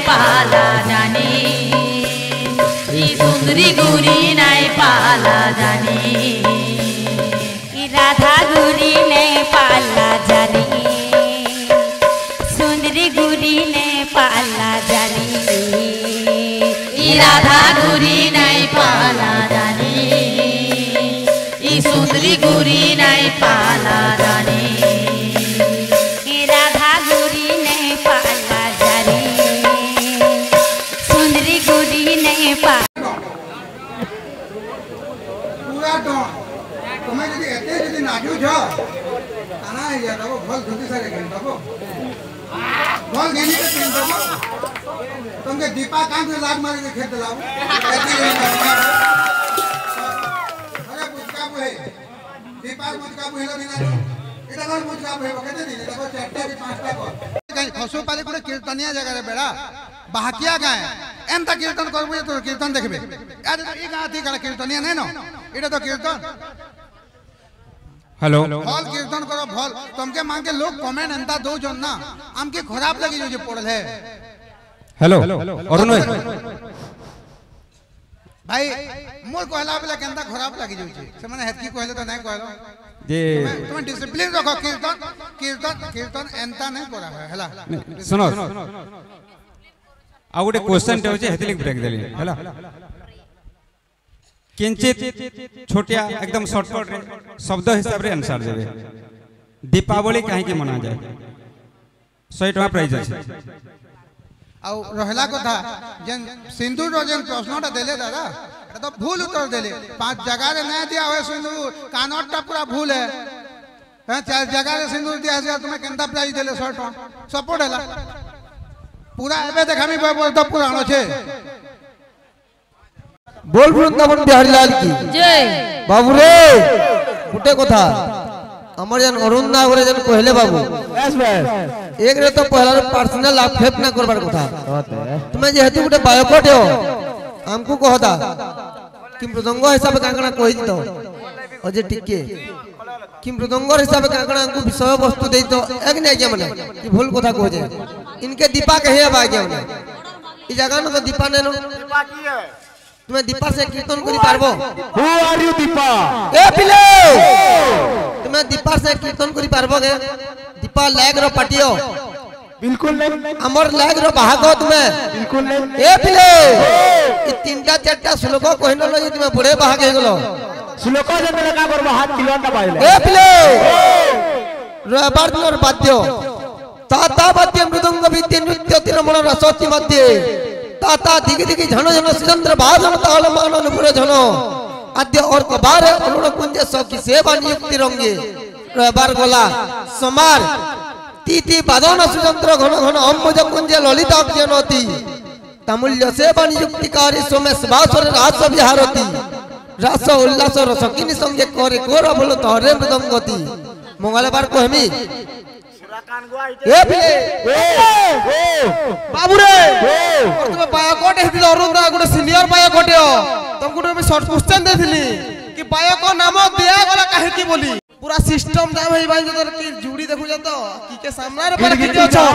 पाला जानी सुंदरी गुरी नहीं पाला जानी राधा गुरी ने पाला जानी सुंदरी गुरी ने पाला जानी राधा गुरी नहीं पाला जानी सुंदरी गुरी नहीं पाला जानी राधा गुरी ने पाला जानी सुंदरी गुरी ने पाला पूरा डॉन तुम्हें यदि एते यदि नाजू छ आना है यार वो भल धुती सारे खेल दबो भल गेली के तीन दबो तुमके दीपा कान से लाग मार के खेत लाओ एते अरे मुझका है दीपा मुझका हेला दिना एटा घर मुझका है कहते दिन देखो चारटा के पांचटा को कहीं खसो पाले कोने कीर्तनिया जगह रे बेड़ा बाहकिया गाय एंता कीर्तन करबो तो कीर्तन देखबे यार ई गाथी कला कीर्तनिया नै न एटा तो कीर्तन हेलो भल कीर्तन करो भल तुमके मांग के लोग कमेंट एंता दो जन ना हमके खराब लगी जो पड़ल है हेलो अरुण भाई मोर कहला बेला केंता खराब लगी जो से माने हेतकी कहले तो नै कहलो जे तुम डिसिप्लिन रखो कीर्तन कीर्तन कीर्तन एंता नै करा है हला सुनो आ गोटे क्वेश्चन टे होचे हेतली ब्रेक देली हला किंचित छोटिया एकदम शॉर्टकट रे शब्द हिसाब रे आंसर देबे दीपावली काहे के मना जाए 100 टका प्राइस আছে आ रहला कथा जन सिंदूर रो जन प्रश्नटा देले दादा এটা तो भूल उत्तर देले पांच जगह रे नै दिया होय सिंदूर कानोटा पूरा भूल है हां चार जगह रे सिंदूर दिया से तुम्हें केंता प्राइस देले 100 टका सपोर्ट हैला पूरा एबे देखामी बोल पुरानो छे बोल वृंदावन बिहारी लाल की जय बाबू रे गुटे कथा हमर जन अरुण नागरे जन कहले बाबू बस बस एक रे तो पहला पर्सनल आक्षेप ना करबार कथा तुमे जेहेतु गुटे बायोकट हो हमको कहता कि मृदंग हिसाब कांगना कहि दितो अजे टिके कि मृदंग हिसाब कांगना हमको विषय वस्तु देई तो एक नै आज्ञा माने कि भूल कथा कहे इनके दीपा कहे अब आज्ञा माने ई जगह न तो दीपा नै नो दीपा की है तुम्हें दीपा से कीर्तन करी पारबो हु आर यू दीपा ए पिले तुम्हें दीपा से कीर्तन करी पारबो गे दीपा लैग रो पाटियो बिल्कुल नहीं हमर लैग रो बाहागो तुम्हें बिल्कुल नहीं ए पिले ई तीनटा चारटा श्लोक कहन लो जे तुम्हें बड़े बाहाग हे गेलो श्लोक जे मेरे का करबो हाथ किलोटा पाइले ए पिले रबार दिन और बाद्य ताता बाद्य मृदंग विद्य नृत्य तिरमण रसोति मध्य ताता दिगी दिगी झनो झनो सुचंद्र भाजन ताल मानन पुरे झनो आद्य और कबार अनुण कुंज सखी सेवा नियुक्ति रंगे रबार गोला समार तीती बादन सुचंद्र घन घन अम्बुज कुंज ललिता जनती तामुल्य सेवा नियुक्तिकारी सोमेश बासर रास विहारती रास उल्लास रसकिनी संगे करे कोर बोल तोरे मृदंगती मंगलवार कहमी ए पिले बाबू रे तुम बायोकट हेति अरुण दा गुटे सीनियर बायोकट हो तुमको मैं शॉर्ट क्वेश्चन देथिली कि बायोक नाम दिया गला काहे की बोली पूरा सिस्टम जाम हे भाई जदर की जुड़ी देखु जा तो की के सामने रे पर की छ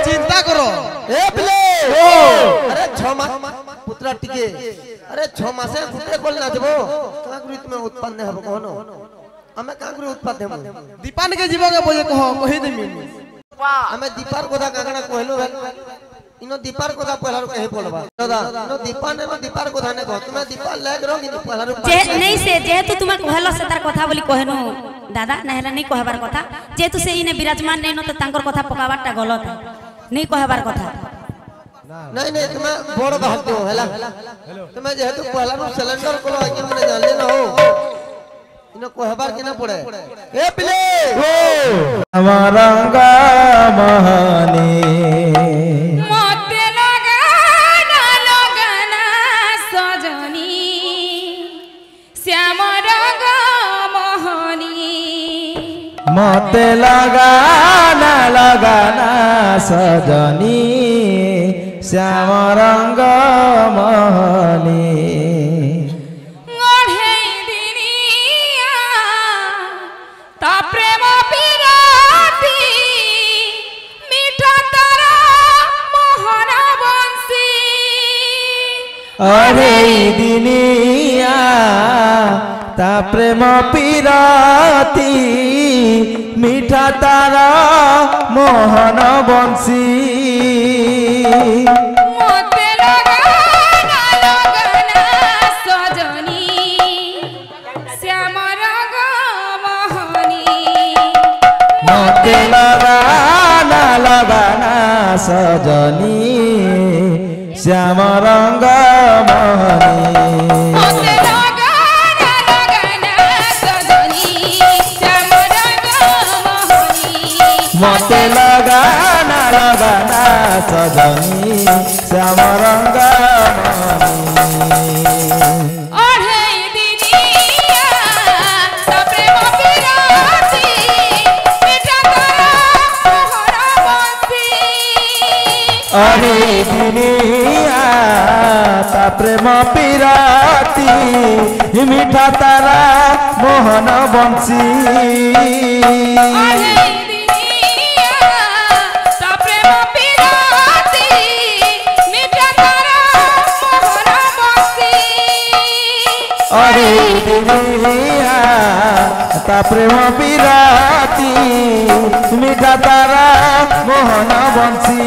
चिंता करो ए पिले अरे 6 मास पुत्रा टिके अरे 6 मासे गुटे कोल ना देबो कागुरी तुम उत्पन्न हबो कहनो हमें कागुरी उत्पन्न देबो दीपान के जीव के बोले कहि देमी हमें दीपार कोदा कागना कहलो इनो दीपार कोदा पहला कहे बोलबा दादा इनो दीपान ने दीपार कोदा ने कह तुम दीपार लग रहो कि पहला जे नहीं से जेहेतु तुम कहलो से तार कथा बोली कहनो दादा नहला नहीं कहबार कथा जेहेतु से इने विराजमान नहीं न तो तांकर कथा पकाबाटा गलत है नहीं कहबार कथा नहीं नहीं तुम बड़ बात हो हैला तुम जेहेतु पहला सिलेंडर को आके मने जानले न हो इनो कहबार के ना पड़े ए पिले अमरंगा महानी मते लगाना लगाना सजनी श्याम रंग मोहनी मते लगाना लगाना सजनी श्याम रंग मोहनी प्रेम पिराती मीठा तारा मोहना अरे दिनिया ता प्रेम पीराती मीठा तारा मोहन बंसी मते लगाना लगाना सजनी श्याम रंग मोहनी मते लगाना लगाना सजनी श्याम रंग मोहनी मते लगाना लगाना सजनी श्याम रंग मोहनी मते लगाना लगाना सजनी श्याम रंग मोहनी ओढ़े दिनिया ता प्रेम पीराती मीठा तारा मोहन बंसी अरे दुनिया ता प्रेम पीराती मीठा तारा मोहन बंसी अरे दिनिया ता प्रेम पीराती मीठा तारा मोहन बंसी अरे दुनिया ता प्रेम पीराती मीठा तारा मोहन बंसी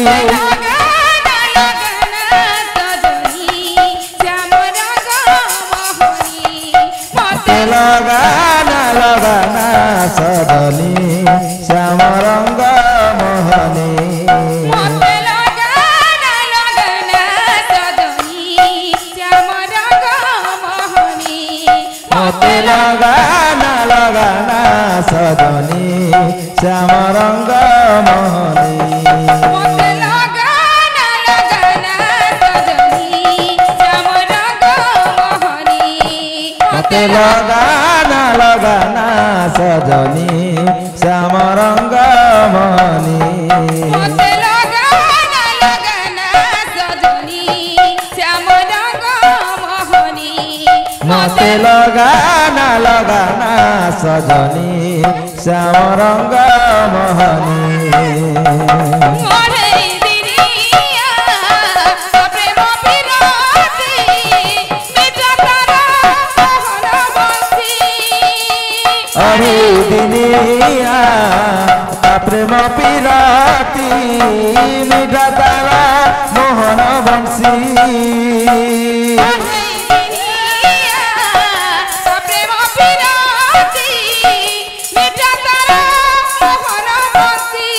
लगाना लगाना सजनी श्याम रंग मोहनी मते लगाना लगाना सजनी श्याम रंग मोहनी मते लगाना लगाना सजनी श्याम रंग मोहनी मते लगाना लगाना सजनी श्याम रंग मोहनी मते लगाना लगाना सजनी श्याम रंग मोहनी मते लगाना लगाना सजनी श्याम रंग मोहनी मते लगाना लगाना सजनी श्याम रंग मोहनी मते लगाना लगाना सजनी श्याम रंग मोहनी ओढ़े दिनिया प्रेम पीराती मीठा तारा मोहन बंसी अरे दुनिया ता प्रेम पीराती मीठा तारा मोहन बंसी ओढ़े दिनिया प्रेम पीराती मीठा तारा मोहन बंसी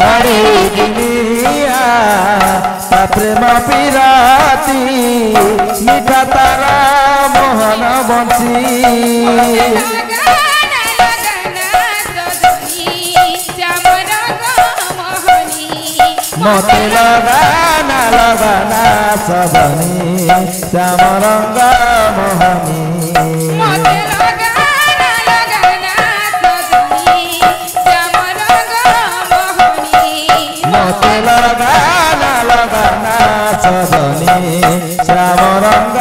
अरे दुनिया ता प्रेम पीराती मीठा तारा मोहन बंसी लगाना लगाना सजनी श्याम रंग मोहनी मते लगाना लगाना सजनी श्याम रंग मोहनी मते लगाना लगाना सजनी श्याम रंग मोहनी मते लगाना लगाना सजनी श्याम रंग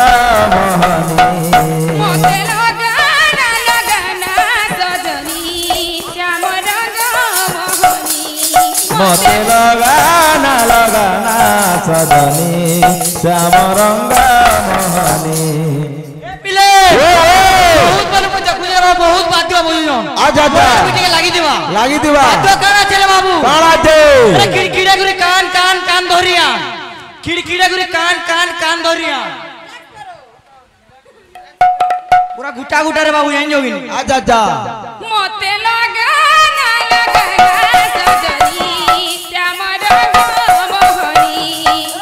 मोहनी मते लगाना लगाना सजनी श्याम रंग मोहनी मते लगाना लगाना सजनी श्याम रंग मोहनी बहुत बल को जखुले रो बहुत बात बोलियो आजा आजा मीटिंग लागी दिवा लागी दिवा तो काना चले बाबू काना दे अरे किड़किड़ा गुरे कान कान कान धोरिया किड़किड़ा गुरे कान कान कान धोरिया पूरा गुटा गुटा रे बाबू यहीं जोगिन आजा आजा मते लगाना लगाना सजनी श्याम रंग मोहनी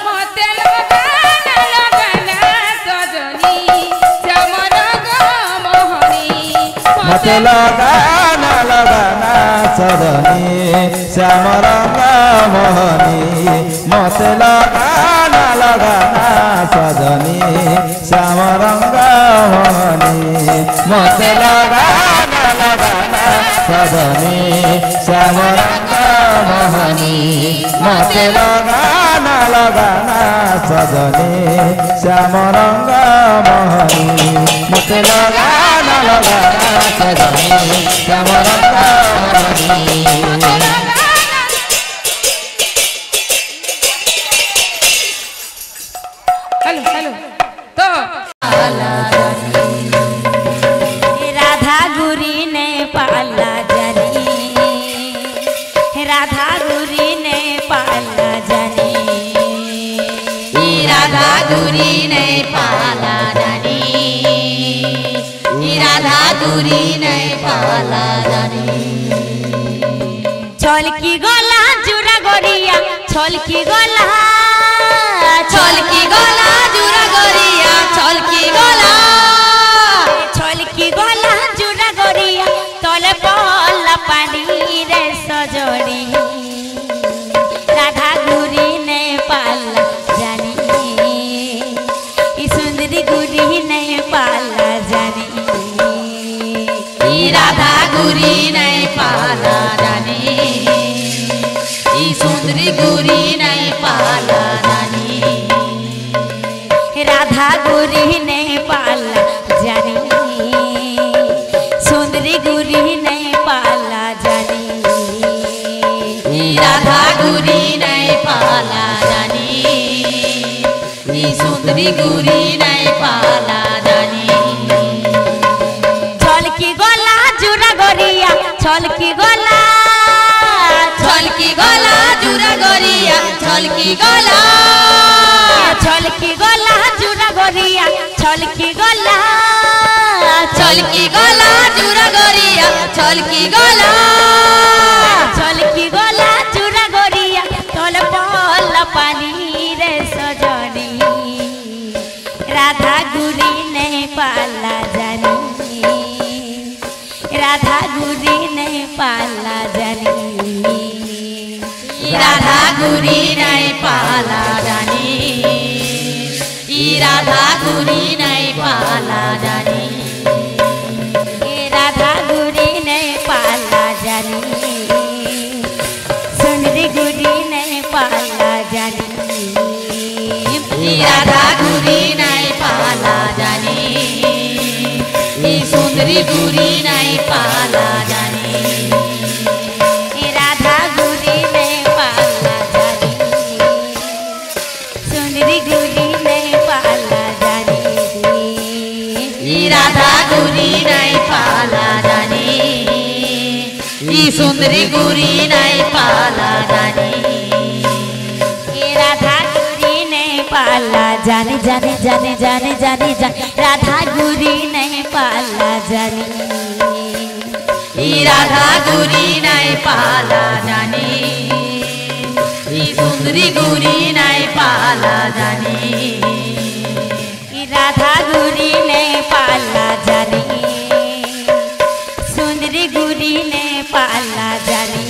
मते लगाना लगाना सजनी श्याम रंग मोहनी मते लगाना लगाना सजनी श्याम रंग मोहनी मते लगाना लगाना सजनी श्याम रंग मोहनी मते लगाना लगाना सजनी श्याम रंग मोहनी मते लगाना लगाना सजनी श्याम रंग मोहनी मते लगाना लगाना सजनी श्याम रंग मोहनी ছলকি গলা জুরা গরিয়া ছলকি গলা ছলকি গলা জুরা গরিয়া ছলকি গলা ছলকি গলা জুরা গরিয়া তলে পলা পানি রে সজনি রাধা গুরি নে পালা জানি ই সুন্দরী গুরি নে পালা জানি ই রাধা গুরি নাই পালা জানি ই সুন্দরী গুরি নাই পালা জানি রাধা গুরি নে পালা জানি সুন্দরী গুরি নে পালা জানি ই রাধা গুরি নাই পালা জানি ই সুন্দরী গুরি নাই পালা জানি ছলকি গলা জুরা গরিয়া ছলকি গলা ছলকি গলা জুরা গরিয়া ছলকি গলা ছলকি গলা জুরা গরিয়া ছলকি গলা ছলকি গলা জুরা গরিয়া ছলকি গলা ছলকি গলা জুরা গরিয়া তলে পলা পানি রে সজনি রাধা গুরি নে পালা জানি রাধা গুরি নে পালা জানি ই রাধা গুরি নাই পালা জানি ই রাধা গুরি নাই পালা জানি রাধা গুরি নে পালা জানি সুন্দরী গুরি নে পালা জানি ই রাধা গুরি নাই পালা জানি ই সুন্দরী গুরি নাই পালা জানি রাধা গুরি নে পালা জানি সুন্দরী গুরি নে পালা জানি ই রাধা গুরি নাই পালা জানি ই সুন্দরী গুরি নাই পালা জানি রাধা গুরি নে পালা জানি জানি জানি জানি জানি জানি রাধা গুরি নে পালা জানি ই রাধা গুরি নাই পালা জানি ই সুন্দরী গুরি নাই পালা জানি রাধা গুরি নে পালা জানি সুন্দরী গুরি নে পালা জানি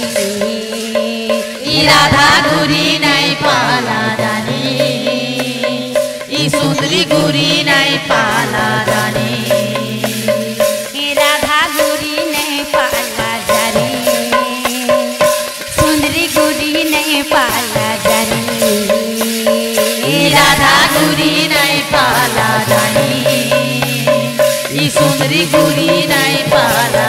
ই রাধা গুরি নাই পালা জানি ই সুন্দরী গুরি নাই পালা জানি রাধা গুরি নে পালা জানি সুন্দরী গুরি নে পালা জানি ই রাধা গুরি নাই পালা জানি ই সুন্দরী গুরি নাই পালা